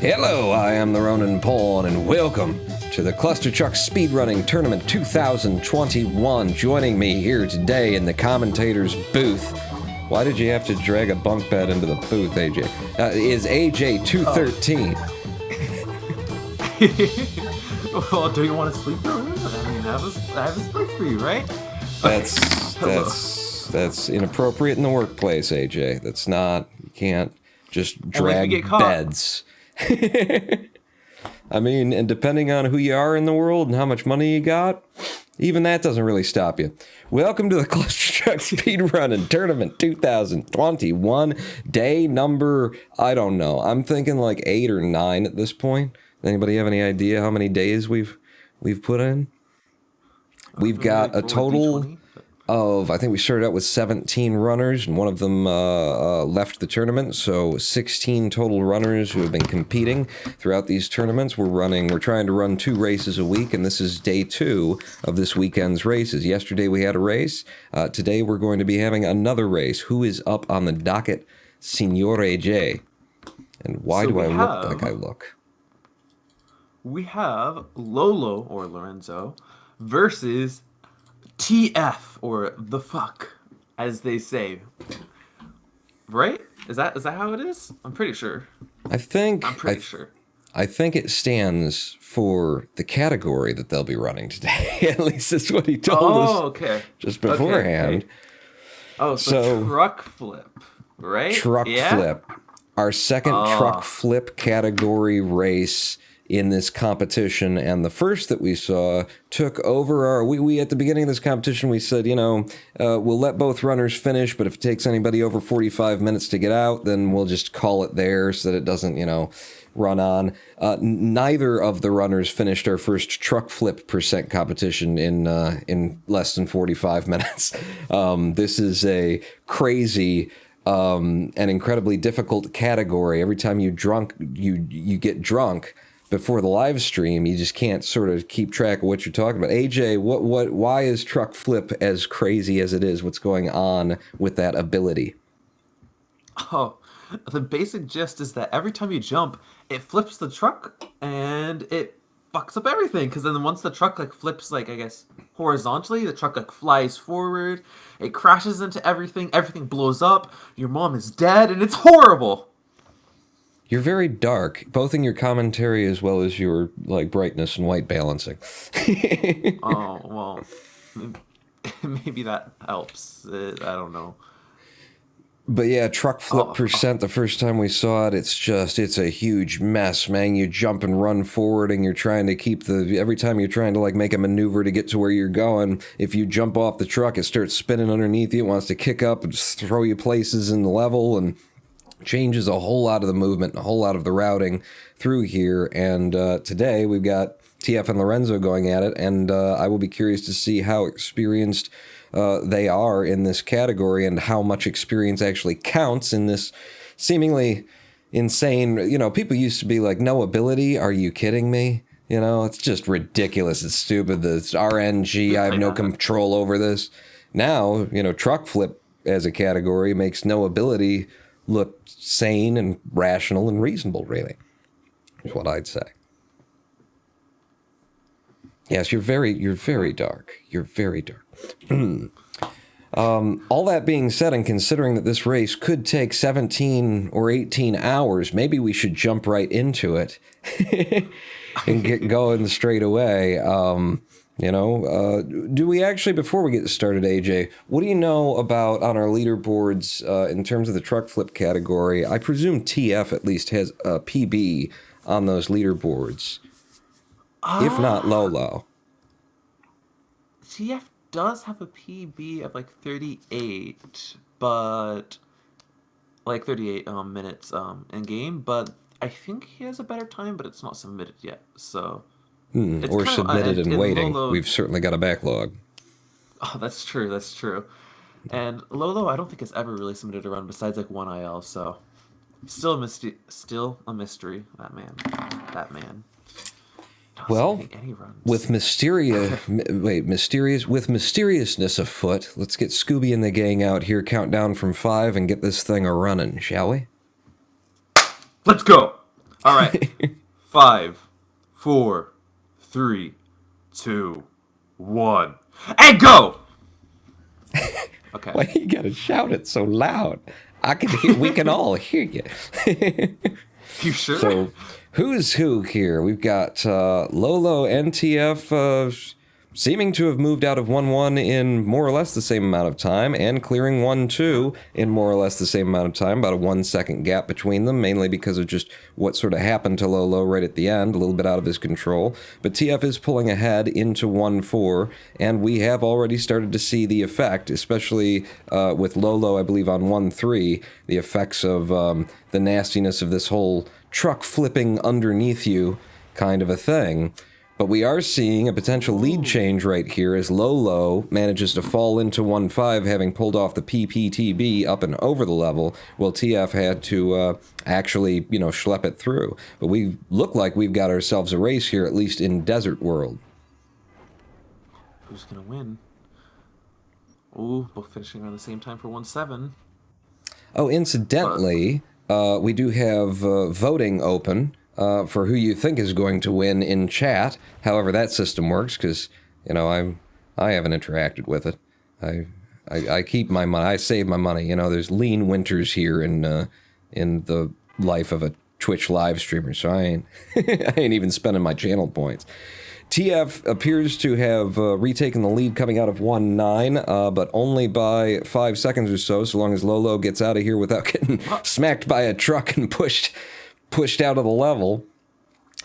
Hello, I am the Ronin Pawn, and welcome to the Clustertruck Speedrunning Tournament 2021. Joining me here today in the commentator's booth, why did you have to drag a bunk bed into the booth, AJ? Is AJ213. Well, do you want to sleep over? I mean, I have a space for you, right? That's inappropriate in the workplace, AJ. That's not, you can't just drag beds. I mean, and depending on who you are in the world and how much money you got, even that doesn't really stop you. Welcome to the Clustertruck Speedrunning Tournament 2021, day number, I don't know, I'm thinking like 8 or 9 at this point. Anybody have any idea how many days we've put in? We've got a total of, I think we started out with 17 runners, and one of them left the tournament, so 16 total runners who have been competing throughout these tournaments. We're trying to run 2 races a week, and this is day 2 of this weekend's races. Yesterday we had a race. Today we're going to be having another race. Who is up on the docket? Signore J. And why do I look like I look? We have Lolo, or Lorenzo, versus TF, or the fuck, as they say. Right? Is that how it is? I'm pretty sure. I'm pretty sure. I think it stands for the category that they'll be running today. At least that's what he told us just beforehand. Okay. Oh, so TuckFlip, right? TuckFlip. Our second TuckFlip category race in this competition, and the first that we saw took over we at the beginning of this competition, we said, we'll let both runners finish, but if it takes anybody over 45 minutes to get out, then we'll just call it there so that it doesn't, run on. Neither of the runners finished our first TuckFlip percent competition in less than 45 minutes. This is a crazy and incredibly difficult category. Every time you get drunk before the live stream, you just can't sort of keep track of what you're talking about. AJ, why is TuckFlip as crazy as it is? What's going on with that ability? Oh, the basic gist is that every time you jump, it flips the truck and it fucks up everything. Because then once the truck flips horizontally, the truck flies forward. It crashes into everything. Everything blows up. Your mom is dead, and it's horrible. You're very dark, both in your commentary as well as your brightness and white balancing. Oh, well, maybe that helps. I don't know. But yeah, TuckFlip percent, the first time we saw it, it's a huge mess, man. You jump and run forward, and you're trying to keep every time you're trying to make a maneuver to get to where you're going, if you jump off the truck, it starts spinning underneath you. It wants to kick up and just throw you places in the level, and changes a whole lot of the movement, a whole lot of the routing through here. And today we've got TF and Lorenzo going at it, and I will be curious to see how experienced they are in this category and how much experience actually counts in this seemingly insane, people used to be like, no ability, are you kidding me? It's just ridiculous, it's stupid, it's RNG, I have no control over this. Now, TuckFlip as a category makes no ability look sane and rational and reasonable, really, is what I'd say. Yes, you're very dark. You're very dark. All that being said, and considering that this race could take 17 or 18 hours, maybe we should jump right into it and get going straight away. Do we actually, before we get started, AJ, what do you know about on our leaderboards in terms of the TuckFlip category? I presume TF at least has a PB on those leaderboards, if not Lolo. TF does have a PB of 38, but 38 minutes in game, but I think he has a better time, but it's not submitted yet, so... or submitted and waiting. Lolo, we've certainly got a backlog. Oh, that's true. And Lolo, I don't think has ever really submitted a run besides 1IL, so still a mystery. That man. Well, with mysteriousness afoot, let's get Scooby and the gang out here, count down from 5, and get this thing a running, shall we? Let's go! All right. 5, 4, 3, 2, 1, and go. Okay. Why you gotta shout it so loud? I can hear. We can all hear you. You sure? So, who's who here? We've got Lolo and TF seeming to have moved out of 1-1 in more or less the same amount of time, and clearing 1-2 in more or less the same amount of time, about a 1-second gap between them, mainly because of just what sort of happened to Lolo right at the end, a little bit out of his control. But TF is pulling ahead into 1-4, and we have already started to see the effect, especially with Lolo, I believe, on 1-3, the effects of the nastiness of this whole truck flipping underneath you kind of a thing. But we are seeing a potential lead change right here as Lolo manages to fall into 1-5, having pulled off the PPTB up and over the level, while TF had to actually, schlep it through. But we look like we've got ourselves a race here, at least in Desert World. Who's gonna win? Ooh, both finishing around the same time for 1-7. Oh, incidentally, we do have voting open for who you think is going to win in chat. However, that system works, because I haven't interacted with it. I keep my money. I save my money. There's lean winters here in the life of a Twitch live streamer, so I ain't even spending my channel points. TF appears to have retaken the lead coming out of 1-9, but only by 5 seconds or so long as Lolo gets out of here without getting smacked by a truck and pushed out of the level.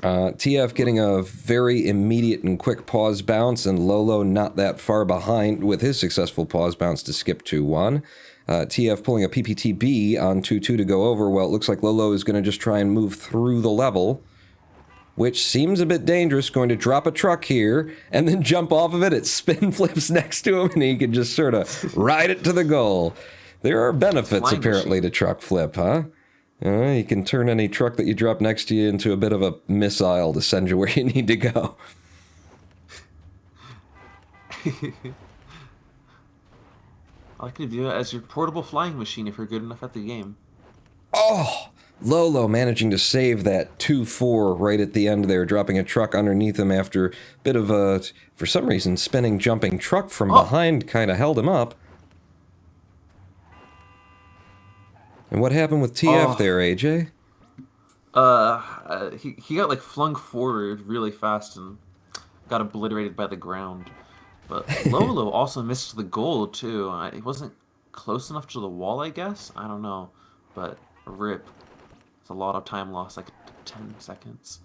TF getting a very immediate and quick pause bounce, and Lolo not that far behind with his successful pause bounce to skip 2-1. TF pulling a PPTB on 2-2 to go over. Well, it looks like Lolo is going to just try and move through the level, which seems a bit dangerous, going to drop a truck here and then jump off of it. It spin flips next to him, and he can just sort of ride it to the goal. There are benefits, apparently, to truck flip, huh? You can turn any truck that you drop next to you into a bit of a missile to send you where you need to go. I can view it as your portable flying machine if you're good enough at the game. Oh! Lolo managing to save that 2-4 right at the end there, dropping a truck underneath him after a bit of a, for some reason, spinning, jumping truck from behind kind of held him up. And what happened with TF there, AJ? He got flung forward really fast and got obliterated by the ground. But Lolo also missed the goal too. He wasn't close enough to the wall, I guess. I don't know, but rip. It's a lot of time lost, 10 seconds.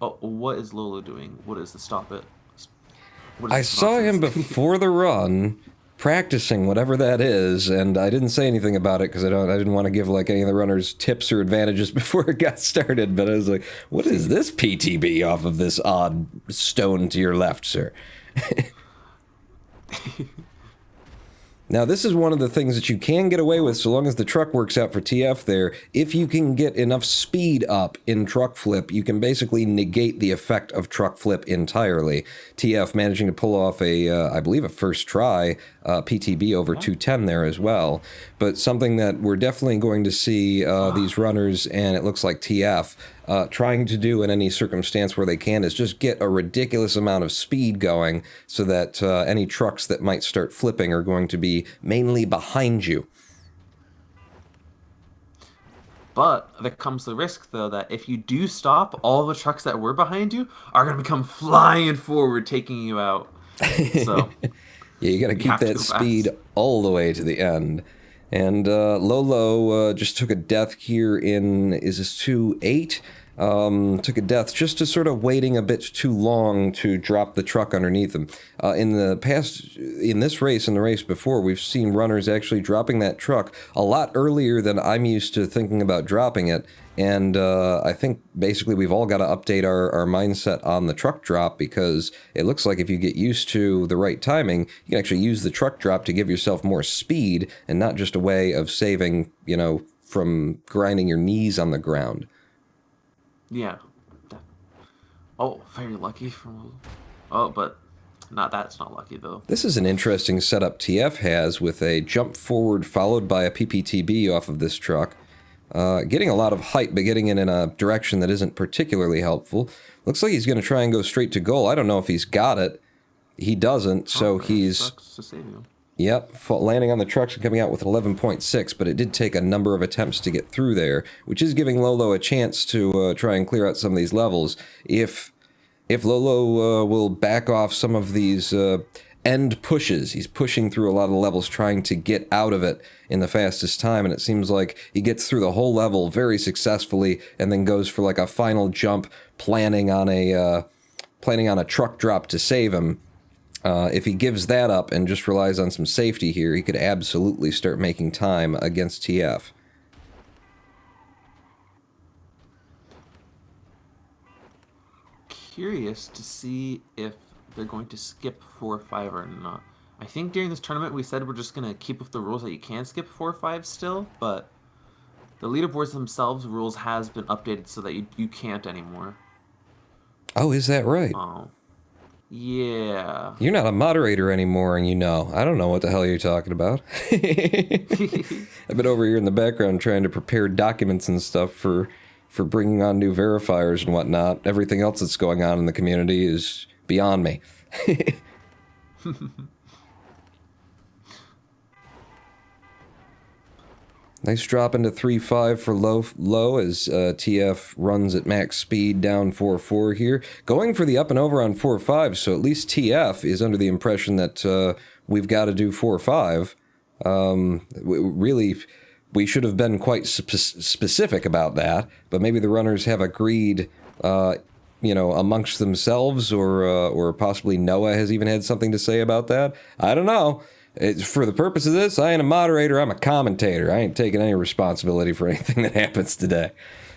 Oh, what is Lolo doing? What is the stop it? I saw him before the run, practicing whatever that is, and I didn't say anything about it because I didn't want to give any of the runners tips or advantages before it got started. But I was like, "What is this PTB off of this odd stone to your left, sir?" Now, this is one of the things that you can get away with so long as the truck works out for TF there. If you can get enough speed up in truck flip, you can basically negate the effect of truck flip entirely. TF managing to pull off I believe a first try PTB over 210 there as well. But something that we're definitely going to see these runners, and it looks like TF, trying to do in any circumstance where they can is just get a ridiculous amount of speed going so that any trucks that might start flipping are going to be mainly behind you. But there comes the risk, though, that if you do stop, all the trucks that were behind you are going to become flying forward, taking you out. So yeah, you got to keep that speed all the way to the end. And Lolo just took a death here in, is this 2-8? Took a death just to sort of waiting a bit too long to drop the truck underneath him. In the past, in this race and the race before, we've seen runners actually dropping that truck a lot earlier than I'm used to thinking about dropping it. And I think basically we've all got to update our mindset on the truck drop, because it looks like if you get used to the right timing, you can actually use the truck drop to give yourself more speed and not just a way of saving, from grinding your knees on the ground. Yeah. Oh, very lucky from... Oh, but that's not lucky, though. This is an interesting setup TF has with a jump forward followed by a PPTB off of this truck. Getting a lot of height, but getting it in a direction that isn't particularly helpful. Looks like he's going to try and go straight to goal. I don't know if he's got it. He doesn't, so he's... Sucks to save you. Yep, landing on the trucks and coming out with an 11.6, but it did take a number of attempts to get through there, which is giving Lolo a chance to try and clear out some of these levels. If Lolo will back off some of these end pushes, he's pushing through a lot of the levels trying to get out of it in the fastest time, and it seems like he gets through the whole level very successfully and then goes for like a final jump, planning on a truck drop to save him. If he gives that up and just relies on some safety here, he could absolutely start making time against TF. Curious to see if they're going to skip 4 or 5 or not. I think during this tournament we said we're just going to keep with the rules that you can skip 4 or 5 still, but the leaderboards themselves rules has been updated so that you can't anymore. Oh, is that right? Oh. Yeah. You're not a moderator anymore, and I don't know what the hell you're talking about. I've been over here in the background trying to prepare documents and stuff for bringing on new verifiers and whatnot. Everything else that's going on in the community is beyond me. Nice drop into 3.5 for low as TF runs at max speed down 4.4 here. Going for the up and over on 4.5, so at least TF is under the impression that we've got to do 4.5. Really, we should have been quite specific about that, but maybe the runners have agreed, amongst themselves, or possibly Noah has even had something to say about that. I don't know. For the purpose of this, I ain't a moderator, I'm a commentator. I ain't taking any responsibility for anything that happens today.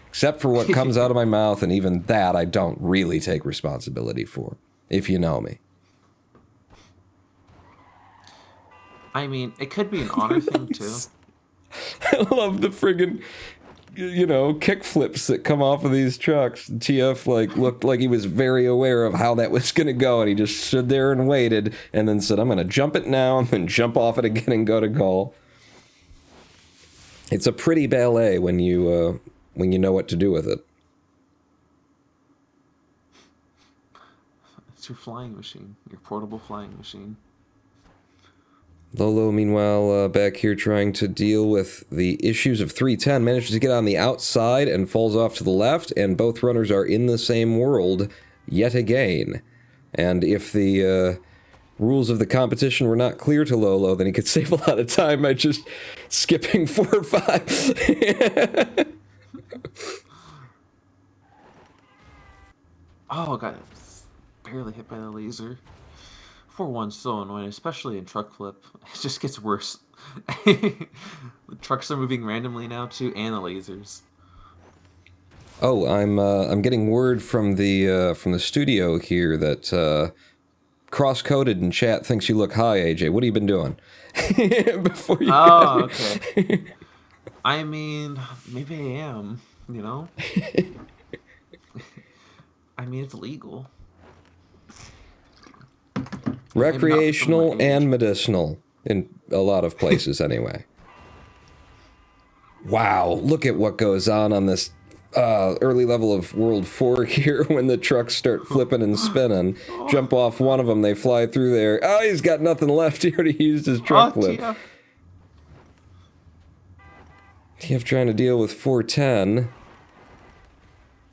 Except for what comes out of my mouth, and even that I don't really take responsibility for, if you know me. I mean, it could be an honor thing, too. I love the friggin', kick flips that come off of these trucks. TF, looked like he was very aware of how that was going to go, and he just stood there and waited, and then said, I'm going to jump it now, and then jump off it again and go to goal. It's a pretty ballet when you know what to do with it. It's your flying machine, your portable flying machine. Lolo, meanwhile, back here trying to deal with the issues of 310, manages to get on the outside and falls off to the left, and both runners are in the same world yet again. And if the rules of the competition were not clear to Lolo, then he could save a lot of time by just skipping 4 or 5. Oh, God, barely hit by the laser. 4-1's so annoying, especially in TuckFlip. It just gets worse. The trucks are moving randomly now too, and the lasers. Oh, I'm getting word from the studio here that cross-coded in chat thinks you look high, AJ. What have you been doing? Before you got here. Okay. I mean, maybe I am. I mean, it's legal. Recreational and medicinal in a lot of places, anyway. Wow, look at what goes on this early level of World 4 here when the trucks start flipping and spinning. Jump off one of them, they fly through there. Oh, he's got nothing left. He already used his truck flip. TF trying to deal with 410.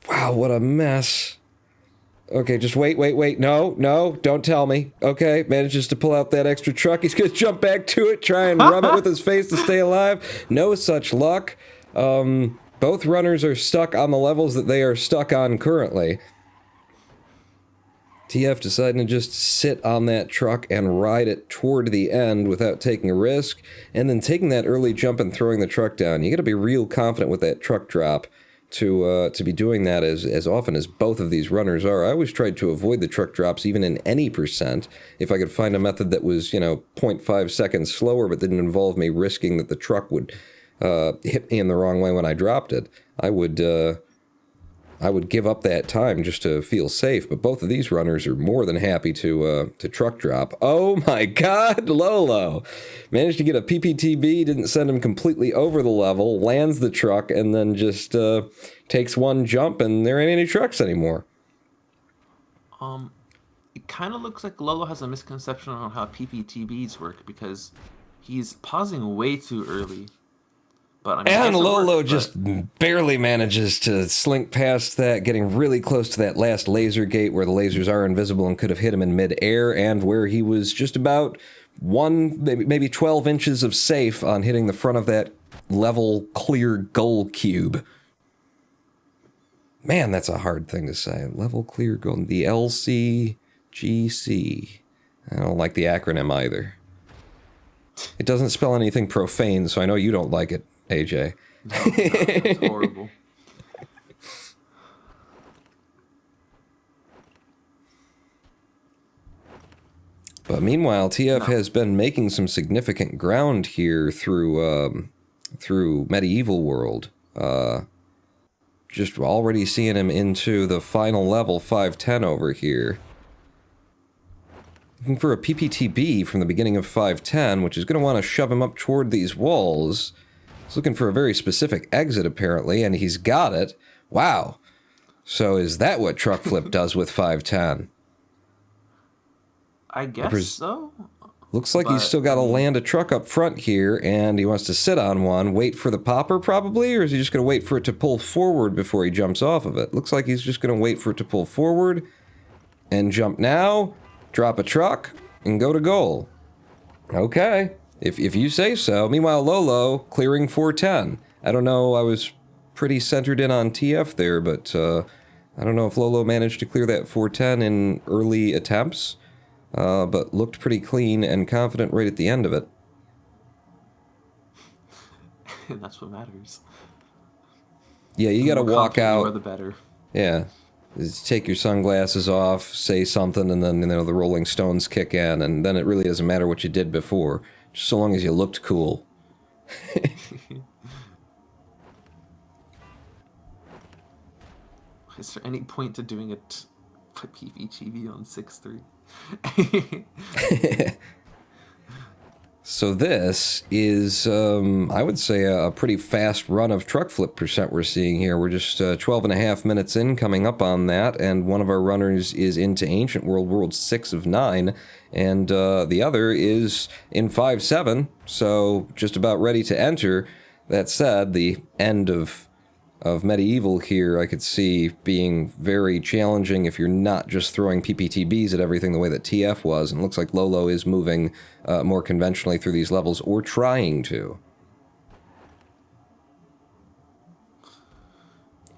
Wow, what a mess. Okay, just wait. No, don't tell me. Okay, manages to pull out that extra truck. He's gonna jump back to it, try and rub it with his face to stay alive. No such luck. Both runners are stuck on the levels that they are stuck on currently. TF deciding to just sit on that truck and ride it toward the end without taking a risk, and then taking that early jump and throwing the truck down. You gotta be real confident with that truck drop to be doing that as often as both of these runners are. I always tried to avoid the truck drops even in any percent if I could find a method that was, 0.5 seconds slower but didn't involve me risking that the truck would hit me in the wrong way when I dropped it. I would I would give up that time just to feel safe, but both of these runners are more than happy to truck drop. Oh my God, Lolo! Managed to get a PPTB, didn't send him completely over the level, lands the truck, and then just takes one jump, and there ain't any trucks anymore. It kind of looks like Lolo has a misconception on how PPTBs work because he's pausing way too early. But I mean, And Lolo worked, just barely manages to slink past that, getting really close to that last laser gate where the lasers are invisible and could have hit him in midair, and where he was just about maybe 12 inches of safe on hitting the front of that level clear goal cube. Man, that's a hard thing to say. Level clear goal. The LCGC. I don't like the acronym either. It doesn't spell anything profane, so I know you don't like it, AJ. No, it's horrible. But meanwhile, TF has been making some significant ground here through Medieval World. Just already seeing him into the final level, 510 over here. Looking for a PPTB from the beginning of 510, which is going to want to shove him up toward these walls. He's looking for a very specific exit, apparently, and he's got it. Wow. So is that what TuckFlip does with 510? I guess so. Looks like he's still got to land a truck up front here, and he wants to sit on one, wait for the popper probably, or is he just going to wait for it to pull forward before he jumps off of it? Looks like he's just going to wait for it to pull forward, and jump now, drop a truck, and go to goal. Okay, if you say so. Meanwhile, Lolo clearing 410. I don't know, I was pretty centered in on TF there, but I don't know if Lolo managed to clear that 410 in early attempts. But looked pretty clean and confident right at the end of it. And that's what matters. Yeah, you gotta walk out. The more the better. Yeah. Just take your sunglasses off, say something, and then, the Rolling Stones kick in, and then it really doesn't matter what you did before, just so long as you looked cool. Is there any point to doing a PVGV on 6-3? So this is, I would say, a pretty fast run of TuckFlip percent we're seeing here. We're just 12 and a half minutes in, coming up on that, and one of our runners is into Ancient World 6 of 9, and the other is in 5-7, so just about ready to enter. That said, the end of Medieval here, I could see being very challenging if you're not just throwing PPTBs at everything the way that TF was, and it looks like Lolo is moving more conventionally through these levels, or trying to.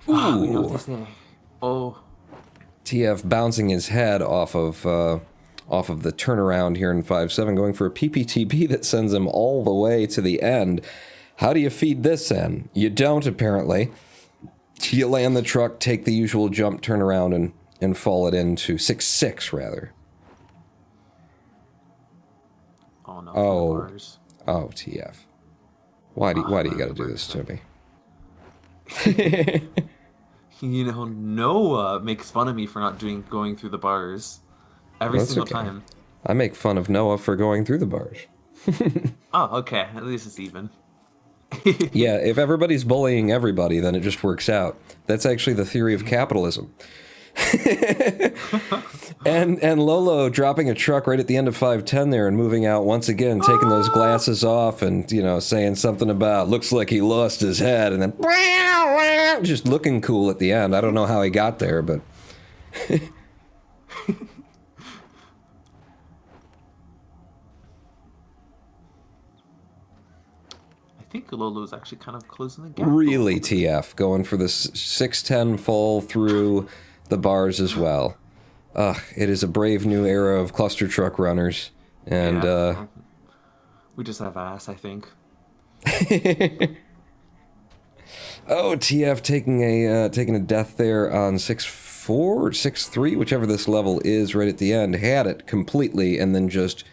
Ooh. We know what they say. Oh. TF bouncing his head off of the turnaround here in 5-7, going for a PPTB that sends him all the way to the end. How do you feed this in? You don't, apparently. You land the truck, take the usual jump, turn around, and fall it into 6-6, rather. Oh, no. Oh, TF. Why do you gotta do this to me? You know, Noah makes fun of me for not going through the bars every single time. I make fun of Noah for going through the bars. Oh, okay. At least it's even. Yeah, if everybody's bullying everybody, then it just works out. That's actually the theory of capitalism. and Lolo dropping a truck right at the end of 510 there and moving out once again, taking those glasses off and, saying something about, looks like he lost his head, and then just looking cool at the end. I don't know how he got there, but... I think Lolo's actually kind of closing the gap. Really, TF, going for the 610 fall through the bars as well. It is a brave new era of Clustertruck runners, and we just have ass, I think. Oh, TF taking a death there on 6-4 or 6-3, whichever this level is, right at the end. Had it completely, and then just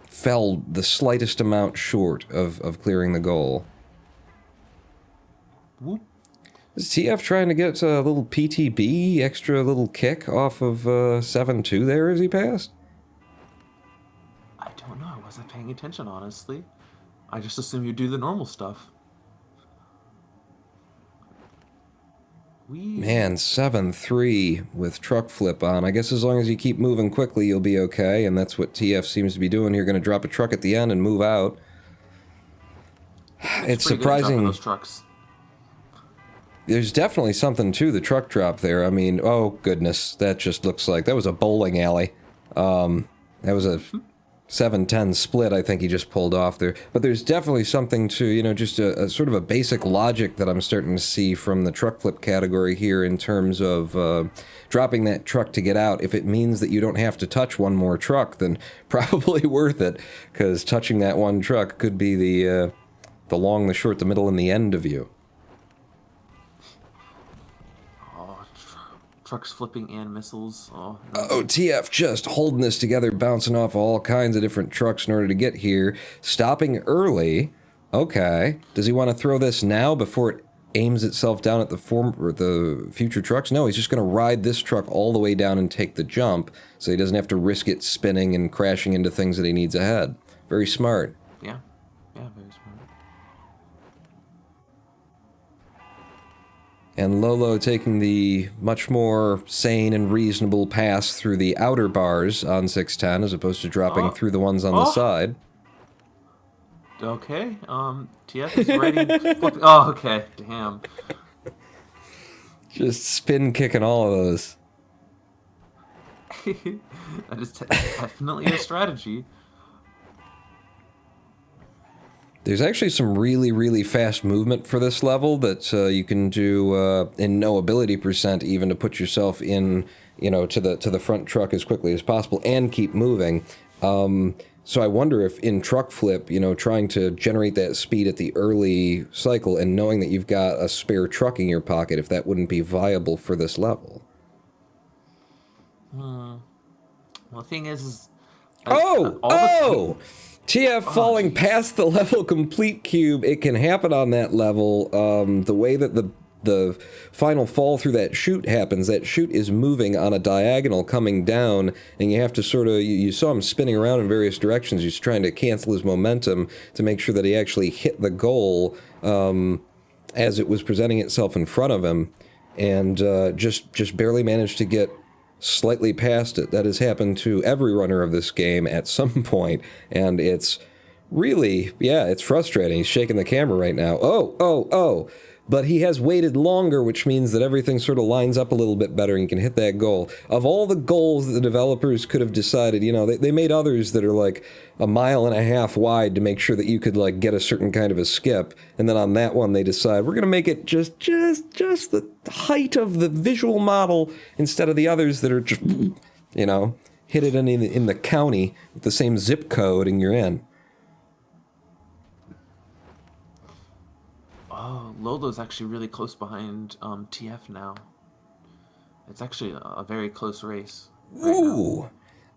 fell the slightest amount short of clearing the goal. Whoop. Is TF trying to get a little PTB, extra little kick off of 7-2 there as he passed? I don't know. I wasn't paying attention, honestly. I just assumed you do the normal stuff. Man, 7-3 with truck flip on. I guess as long as you keep moving quickly, you'll be okay, and that's what TF seems to be doing. You're going to drop a truck at the end and move out. It's surprising. Those trucks. There's definitely something to the truck drop there. I mean, oh goodness, that just looks like that was a bowling alley. That was a 7-10 split, I think he just pulled off there. But there's definitely something to, you know, just a sort of a basic logic that I'm starting to see from the truck flip category here in terms of dropping that truck to get out. If it means that you don't have to touch one more truck, then probably worth it, because touching that one truck could be the long, the short, the middle, and the end of you. Trucks flipping and missiles. Oh, no. Oh, TF just holding this together, bouncing off all kinds of different trucks in order to get here. Stopping early. Okay. Does he want to throw this now before it aims itself down at the future trucks? No, he's just going to ride this truck all the way down and take the jump, so he doesn't have to risk it spinning and crashing into things that he needs ahead. Very smart. Yeah. Yeah, very smart. And Lolo taking the much more sane and reasonable pass through the outer bars on 610 as opposed to dropping through the ones on the side. Okay, TF is ready. Oh, okay, damn. Just spin kicking all of those. That is definitely a strategy. There's actually some really, really fast movement for this level that you can do in no ability percent, even to put yourself in, you know, to the front truck as quickly as possible and keep moving. So I wonder if in truck flip, you know, trying to generate that speed at the early cycle and knowing that you've got a spare truck in your pocket, if that wouldn't be viable for this level. Well, the thing is TF falling past the level complete cube. It can happen on that level. The way that the final fall through that chute happens, that chute is moving on a diagonal coming down, and you have to sort of, you saw him spinning around in various directions. He's trying to cancel his momentum to make sure that he actually hit the goal as it was presenting itself in front of him, and just barely managed to get slightly past it. That has happened to every runner of this game at some point, and it's really, yeah, it's frustrating. He's shaking the camera right now. Oh. But he has waited longer, which means that everything sort of lines up a little bit better and you can hit that goal. Of all the goals that the developers could have decided, you know, they made others that are like 1.5 miles wide to make sure that you could like get a certain kind of a skip. And then on that one, they decide we're going to make it just the height of the visual model instead of the others that are just, you know, hit it in the county with the same zip code and you're in. Oh, Lolo's actually really close behind TF now. It's actually a very close race. Ooh,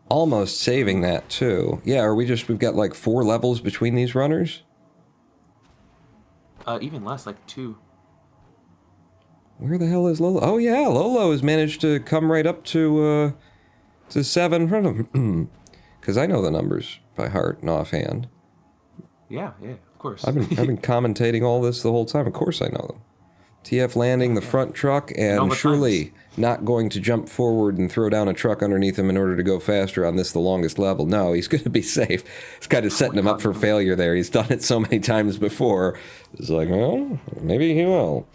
almost saving that too. Yeah, we've got like 4 levels between these runners? Even less, like 2. Where the hell is Lolo? Oh yeah, Lolo has managed to come right up to 7 in front of him. Because I know the numbers by heart and offhand. Yeah, of course. I've been commentating all this the whole time. Of course I know them. TF landing the front truck and surely not going to jump forward and throw down a truck underneath him in order to go faster on this, the longest level. No, he's going to be safe. It's kind of setting him up for failure there. He's done it so many times before. It's like, well, maybe he will.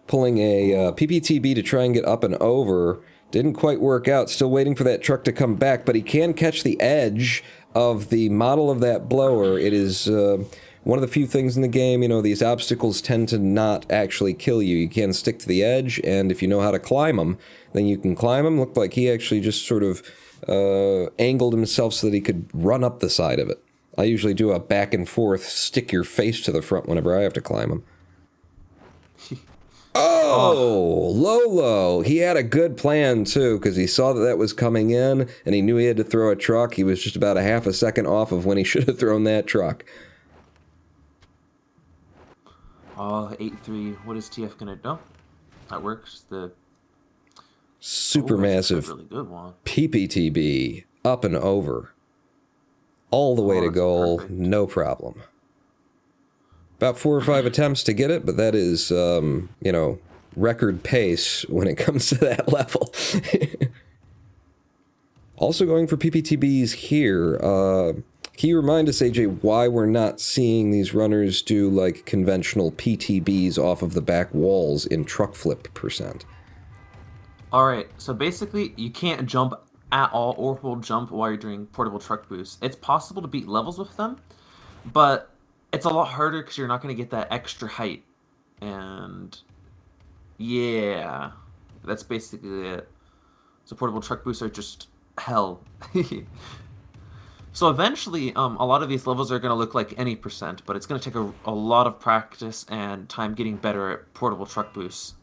Pulling a PPTB to try and get up and over. Didn't quite work out. Still waiting for that truck to come back, but he can catch the edge of the model of that blower. It is one of the few things in the game, you know, these obstacles tend to not actually kill you. You can stick to the edge, and if you know how to climb them, then you can climb them. Looked like he actually just sort of angled himself so that he could run up the side of it. I usually do a back and forth, stick your face to the front whenever I have to climb them. Oh, Lolo. He had a good plan, too, because he saw that was coming in, and he knew he had to throw a truck. He was just about a half a second off of when he should have thrown that truck. Oh, 8-3. What is TF gonna do? That works. The that's actually a Supermassive really good one. PPTB up and over. All the way Oh, to that's goal, perfect. no problem. About 4 or 5 attempts to get it, but that is, record pace when it comes to that level. Also going for PPTBs here. Can you remind us, AJ, why we're not seeing these runners do like conventional PTBs off of the back walls in TuckFlip percent? All right. So basically, you can't jump at all or hold jump while you're doing portable truck boosts. It's possible to beat levels with them, but it's a lot harder because you're not going to get that extra height. And yeah, that's basically it. So portable truck boosts are just hell. So eventually, a lot of these levels are going to look like any percent, but it's going to take a lot of practice and time getting better at portable truck boosts.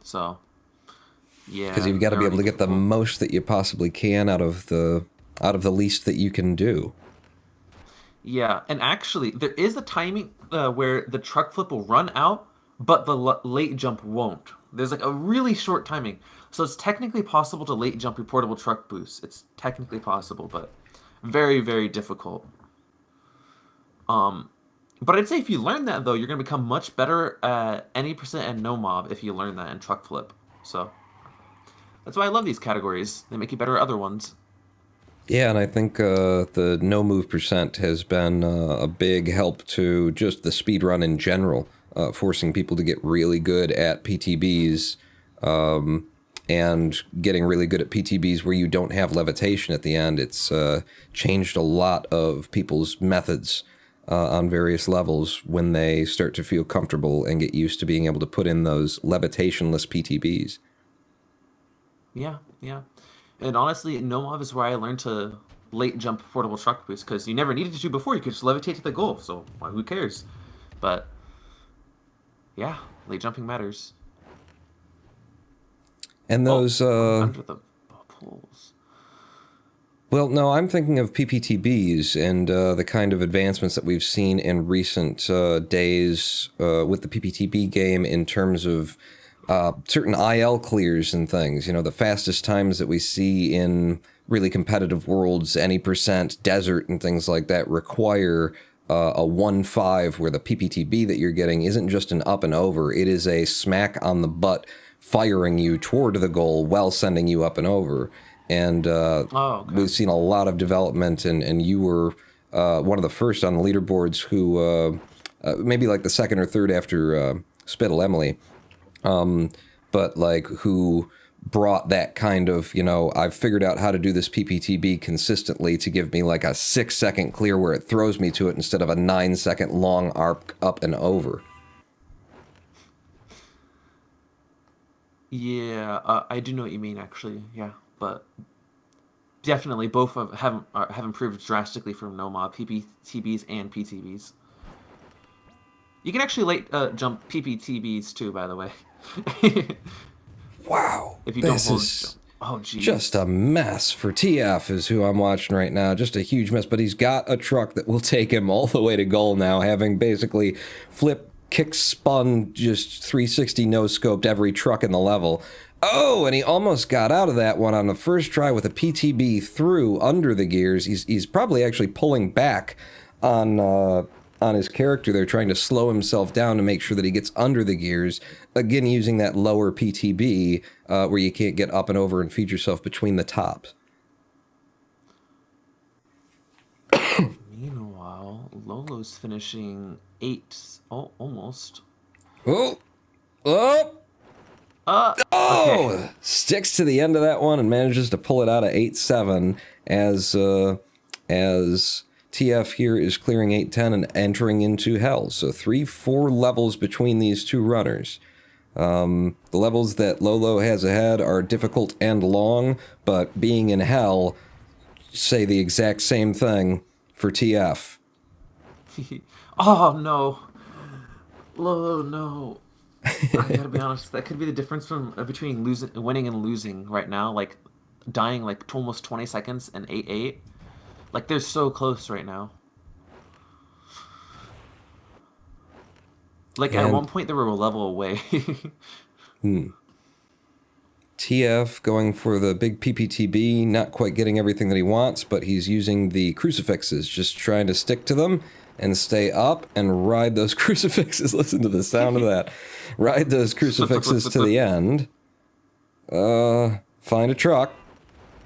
So Because yeah, you've got to be able very to get the difficult. most that you possibly can out of the least that you can do. Yeah, and actually, there is a timing where the truck flip will run out, but the late jump won't. There's like a really short timing, so it's technically possible to late jump your portable truck boost. It's technically possible, but very, very difficult. Um, but I'd say if you learn that though, you're gonna become much better at any percent and no mob if you learn that in truck flip. So that's why I love these categories. They make you better at other ones. Yeah, and I think the no move percent has been a big help to just the speed run in general, forcing people to get really good at PTBs and getting really good at PTBs where you don't have levitation at the end. It's changed a lot of people's methods on various levels when they start to feel comfortable and get used to being able to put in those levitationless PTBs. Yeah, yeah. And honestly, no mob is where I learned to late jump portable truck boost because you never needed to before. You could just levitate to the goal. So who cares? But yeah, late jumping matters. And Oh, those going under the poles. Well, no, I'm thinking of PPTBs and the kind of advancements that we've seen in recent days with the PPTB game in terms of certain IL clears and things. You know, the fastest times that we see in really competitive worlds, any percent, desert, and things like that require a 1-5 where the PPTB that you're getting isn't just an up and over, it is a smack on the butt firing you toward the goal while sending you up and over. And Oh, okay. we've seen a lot of development, and you were one of the first on the leaderboards who, maybe like the second or third after Spittle Emily, but like who brought that kind of, I've figured out how to do this PPTB consistently to give me like a 6-second clear where it throws me to it instead of a 9-second long arc up and over. Yeah, I do know what you mean actually. Yeah, but definitely both have improved drastically from no mob PPTBs and PTBs. You can actually late jump PPTBs too, by the way. Wow, If you don't this hold jump. is Oh, just jeez. a mess for TF is who I'm watching right now. Just a huge mess, but he's got a truck that will take him all the way to goal now, having basically flip, kick, spun, just 360 no-scoped every truck in the level. Oh, and he almost got out of that one on the first try with a PTB through under the gears. He's probably actually pulling back on on his character there, trying to slow himself down to make sure that he gets under the gears. Again, using that lower PTB where you can't get up and over and feed yourself between the tops. Meanwhile, Lolo's finishing eight. Oh, almost. Oh, oh, Okay. oh! Sticks to the end of that one and manages to pull it out at 8-7 as TF here is clearing 8-10 and entering into hell. So 3-4 levels between these two runners. The levels that Lolo has ahead are difficult and long, but being in hell say the exact same thing for TF. Oh no, Lolo, no. I gotta be honest. That could be the difference from between losing, winning, and losing right now. Like dying like almost 20 seconds and 8-8. Like they're so close right now. Like at one And point, they were a level away. TF going for the big PPTB, not quite getting everything that he wants, but he's using the crucifixes, just trying to stick to them and stay up and ride those crucifixes. Listen to the sound of that. Ride those crucifixes to the end. Find a truck.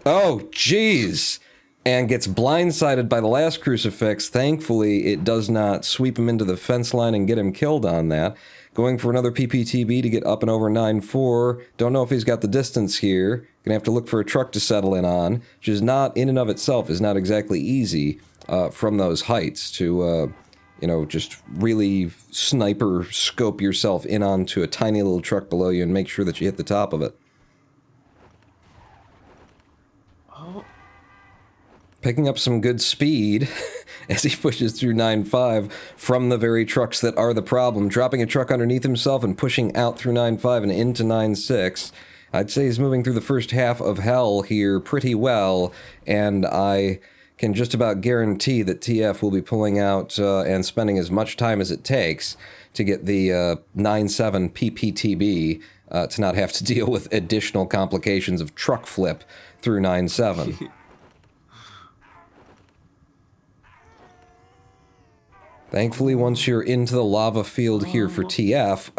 Oh, jeez! And gets blindsided by the last crucifix. Thankfully, it does not sweep him into the fence line and get him killed on that. Going for another PPTB to get up and over 9-4. Don't know if he's got the distance here. Gonna have to look for a truck to settle in on, which is not, in and of itself, is not exactly easy from those heights to, just really sniper scope yourself in onto a tiny little truck below you and make sure that you hit the top of it. Oh, Picking up some good speed as he pushes through 9-5 from the very trucks that are the problem. Dropping a truck underneath himself and pushing out through 9-5 and into 9-6. I'd say he's moving through the first half of hell here pretty well, and I can just about guarantee that TF will be pulling out and spending as much time as it takes to get the 9-7 PPTB to not have to deal with additional complications of truck flip through 9-7. Thankfully, once you're into the lava field here for TF,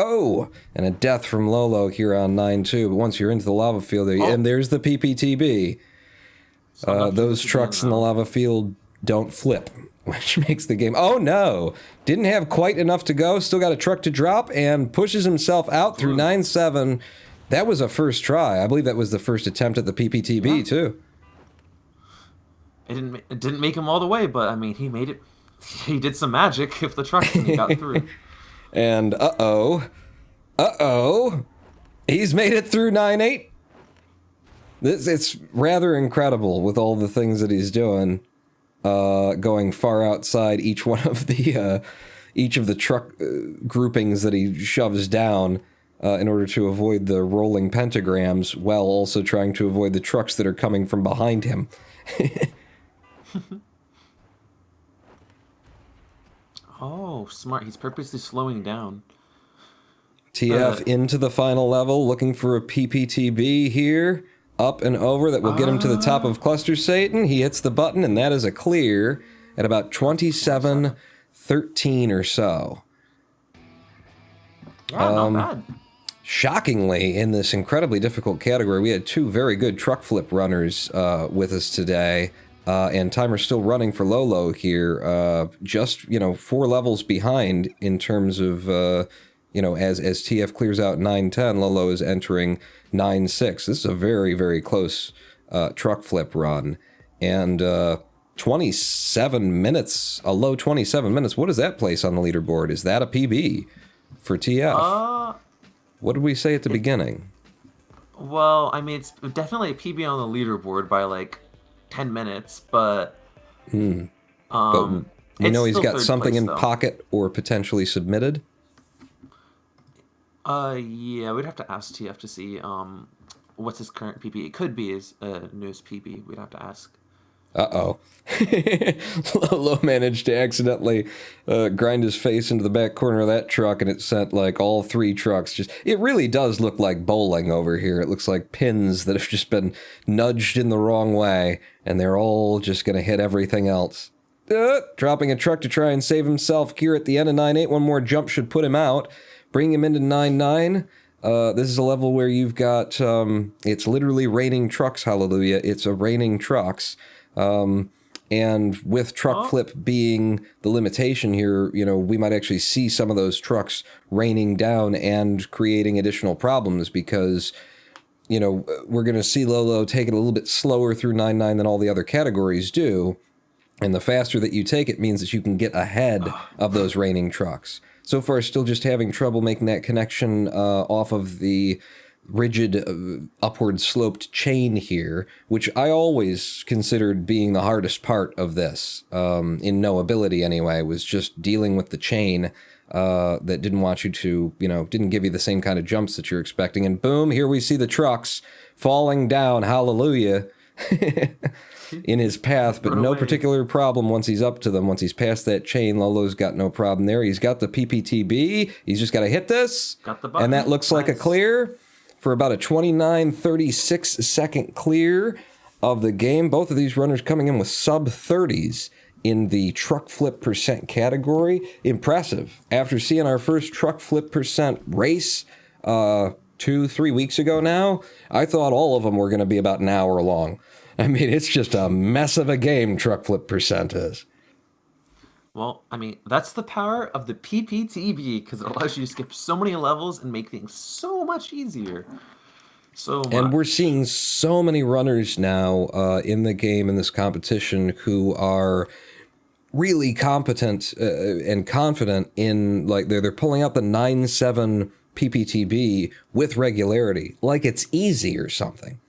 and a death from Lolo here on 9-2, but once you're into the lava field, and there's the PPTB, those trucks in the lava field don't flip, which makes the game, oh no, didn't have quite enough to go, still got a truck to drop, and pushes himself out through 9-7. That was a first try. I believe that was the first attempt at the PPTB, too. it didn't make him all the way, but I mean, he made it. He did some magic if the truck and he got through. And he's made it through 9-8. It's rather incredible with all the things that he's doing, going far outside each one of the truck groupings that he shoves down in order to avoid the rolling pentagrams, while also trying to avoid the trucks that are coming from behind him. Oh, smart. He's purposely slowing down. TF into the final level, looking for a PPTB here. Up and over, that will get him to the top of Cluster Satan. He hits the button, and that is a clear at about 27-13 or so. Yeah, not bad. Shockingly, in this incredibly difficult category, we had two very good truck flip runners with us today. And timer's still running for Lolo here, just, 4 levels behind in terms of, as TF clears out 9-10, Lolo is entering 9-6. This is a very, very close truck flip run. And 27 minutes, a low 27 minutes. What does that place on the leaderboard? Is that a PB for TF? What did we say at the beginning? Well, I mean, it's definitely a PB on the leaderboard by, 10 minutes, but But we know he's got something place, in though. pocket or potentially submitted. Yeah, we'd have to ask TF to see what's his current PB. It could be his newest PB. We'd have to ask. Uh-oh. Lolo managed to accidentally grind his face into the back corner of that truck, and it sent, all 3 trucks. It really does look like bowling over here. It looks like pins that have just been nudged in the wrong way, and they're all just going to hit everything else. Dropping a truck to try and save himself here at the end of 9-8. One more jump should put him out, bring him into 9-9. This is a level where you've got, it's literally raining trucks, hallelujah. It's a raining trucks. And with truck flip being the limitation here, we might actually see some of those trucks raining down and creating additional problems because, we're going to see Lolo take it a little bit slower through 9-9 than all the other categories do. And the faster that you take it means that you can get ahead of those raining trucks. So far, still just having trouble making that connection off of the rigid upward sloped chain here, which I always considered being the hardest part of this, in knowability anyway, was just dealing with the chain that didn't want you to, didn't give you the same kind of jumps that you're expecting. And boom, here we see the trucks falling down, hallelujah. in his path, but Run no away. particular problem once he's up to them. Once he's past that chain, Lolo's got no problem there. He's got the PPTB. He's just got to hit this. Got the button. And that looks like a Nice. clear for about a 29:36 second clear of the game. Both of these runners coming in with sub-30s in the truck flip percent category. Impressive. After seeing our first truck flip percent race 2-3 weeks ago now, I thought all of them were going to be about an hour long. I mean, it's just a mess of a game, truck flip percent is. Well, I mean, that's the power of the PPTB, because it allows you to skip so many levels and make things so much easier. So much. And we're seeing so many runners now in the game, in this competition, who are really competent and confident in, like, they're pulling out the 9.7 PPTB with regularity, like it's easy or something.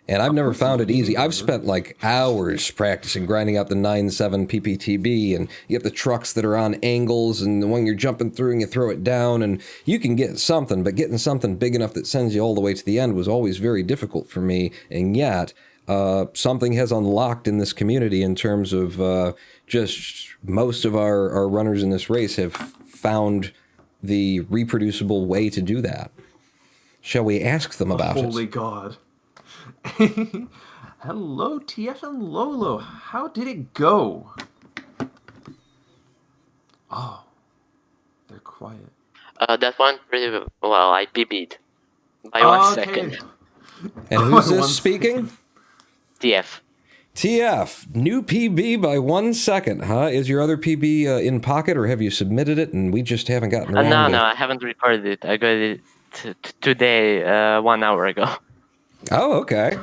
And I've never found it easy. I've spent like hours practicing grinding out the 9.7 PPTB, and you have the trucks that are on angles, and the one you're jumping through and you throw it down, and you can get something, but getting something big enough that sends you all the way to the end was always very difficult for me. And yet, something has unlocked in this community in terms of just most of our runners in this race have found the reproducible way to do that. Shall we ask them about it? Holy God. Hello, TF and Lolo. How did it go? Oh, they're quiet. That one pretty well. I PB'd by 1 second. And who's this speaking? TF. TF, new PB by 1 second, huh? Is your other PB in pocket, or have you submitted it and we just haven't gotten around to it? No, I haven't recorded it. I got it today, 1 hour ago. Oh, okay.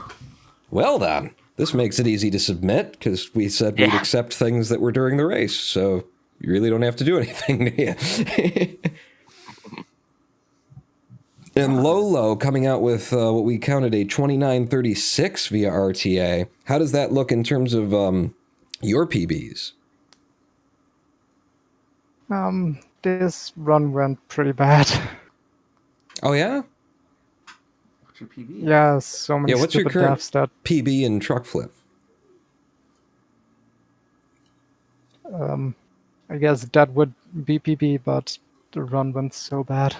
Well then, this makes it easy to submit, because we said we'd accept things that were during the race, so you really don't have to do anything, do you? And Lolo coming out with what we counted a 29:36 via RTA. How does that look in terms of your PBs? This run went pretty bad. Oh, yeah? What's your PB? Yeah, so many what's your stupid current deaths that PB in truck flip? I guess that would be PB, but the run went so bad.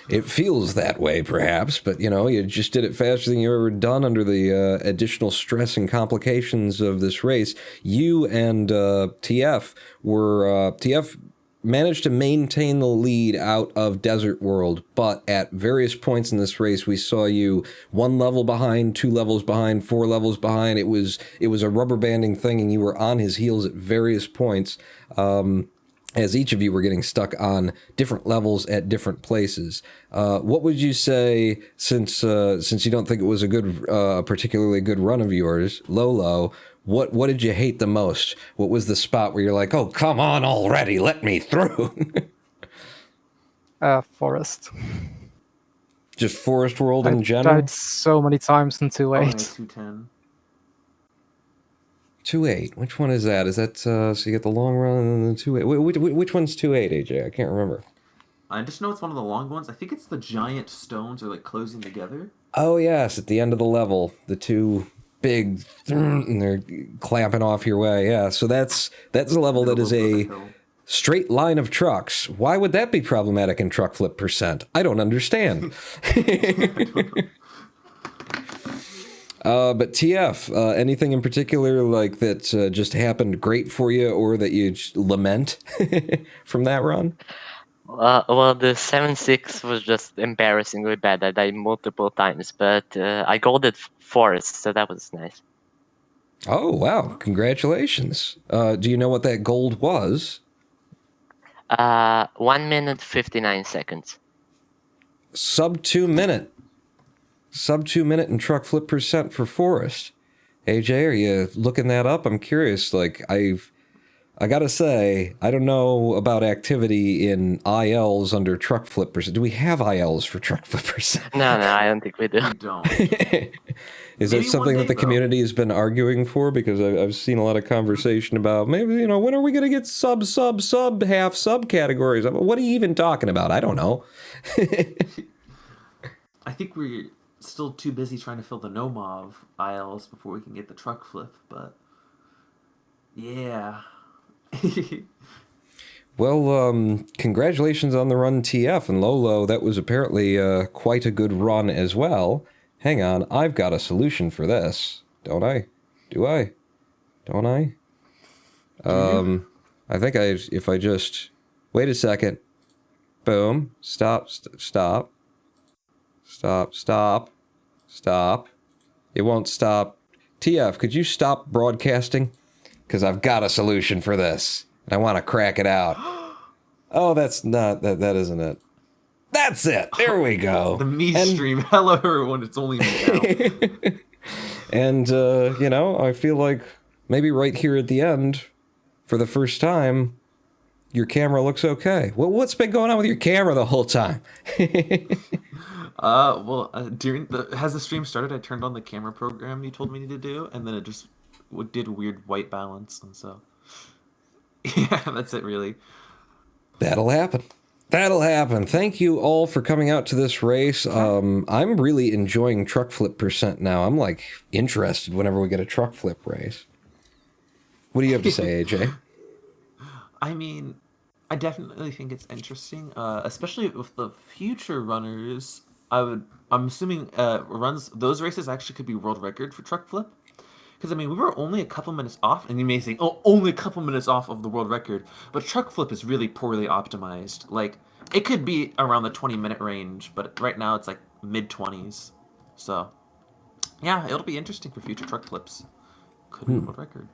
It feels that way, perhaps, but, you know, you just did it faster than you've ever done under the additional stress and complications of this race. You and TF were... TF managed to maintain the lead out of Desert World, but at various points in this race, we saw you 1 level behind, 2 levels behind, 4 levels behind. It was a rubber banding thing, and you were on his heels at various points. As each of you were getting stuck on different levels at different places. What would you say, since you don't think it was a particularly good run of yours, Lolo, what did you hate the most? What was the spot where you're like, oh, come on already, let me through? Forest. Just Forest World I in general? died so many times in 2.8. Oh, 210. 2.8. Which one is that? Is that, so you get the long run and then the 2.8? Which one's 2.8, AJ? I can't remember. I just know it's one of the long ones. I think it's the giant stones are like closing together. Oh, yes, at the end of the level, the two big, and they're clamping off your way. Yeah, so that's a level that is a straight line of trucks. Why would that be problematic in truck flip percent? I don't understand. But TF, anything in particular like that just happened great for you, or that you lament from that run? Well, the 7.6 was just embarrassingly bad. I died multiple times, but I golded Forest, so that was nice. Oh, wow. Congratulations. Do you know what that gold was? 1 minute, 59 seconds. Sub 2 minute. Sub 2 minute in truck flip percent for Forest. AJ, are you looking that up? I'm curious. Like, I gotta say, I don't know about activity in ILs under truck flip percent. Do we have ILs for truck flip percent? No, I don't think we do. We don't. Is that something that the community has been arguing for? Because I've seen a lot of conversation about, maybe, you know, when are we going to get sub, half sub categories? What are you even talking about? I don't know. I think still too busy trying to fill the no mov aisles before we can get the truck flip. But yeah. Well, congratulations on the run, TF and Lolo. That was apparently quite a good run as well. Hang on, I've got a solution for this, don't I? Do I? Don't I? I think if I just wait a second. Boom. Stop. It won't stop. TF, could you stop broadcasting? Because I've got a solution for this. And I want to crack it out. Oh, that's not... That isn't it. That's it! There we go. The me stream. Hello, everyone. It's only me now. And, you know, I feel like maybe right here at the end, for the first time, your camera looks okay. Well, what's been going on with your camera the whole time? Has the stream started, I turned on the camera program you told me to do, and then it just did weird white balance, and so yeah, that's it really. That'll happen. Thank you all for coming out to this race. I'm really enjoying truck flip percent now. I'm like interested whenever we get a truck flip race. What do you have to say, AJ? I mean, I definitely think it's interesting, especially with the future runners. I'm assuming those races actually could be world record for truck flip. Because, I mean, we were only a couple minutes off, and you may think, oh, only a couple minutes off of the world record. But truck flip is really poorly optimized. Like, it could be around the 20-minute range, but right now it's like mid-20s. So, yeah, it'll be interesting for future truck flips. Could be a world record.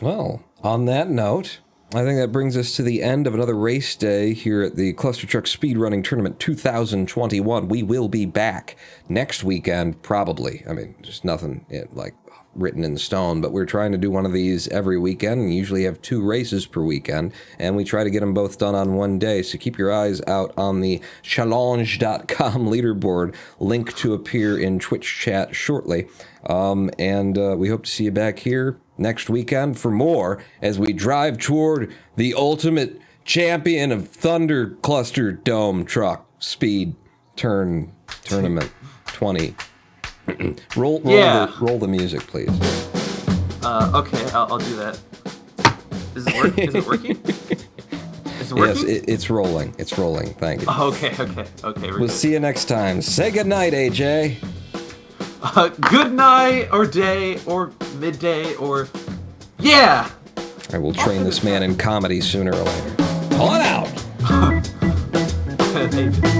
Well, on that note, I think that brings us to the end of another race day here at the Clustertruck Speedrunning Tournament 2021. We will be back next weekend, probably. I mean, there's nothing like written in stone, but we're trying to do one of these every weekend and usually have 2 races per weekend, and we try to get them both done on one day, so keep your eyes out on the challenge.com leaderboard, link to appear in Twitch chat shortly, and we hope to see you back here next weekend for more as we drive toward the ultimate champion of Thunder Cluster Dome Truck Speed Tournament 20. roll the music, please. Okay, I'll do that. Is it working? Is it working? Is it working? Yes, it's rolling. It's rolling. Thank you. Okay. We'll see you next time. Say goodnight, AJ. Good night, or day, or midday, or... Yeah! I will train this man in comedy sooner or later. On out! Hey.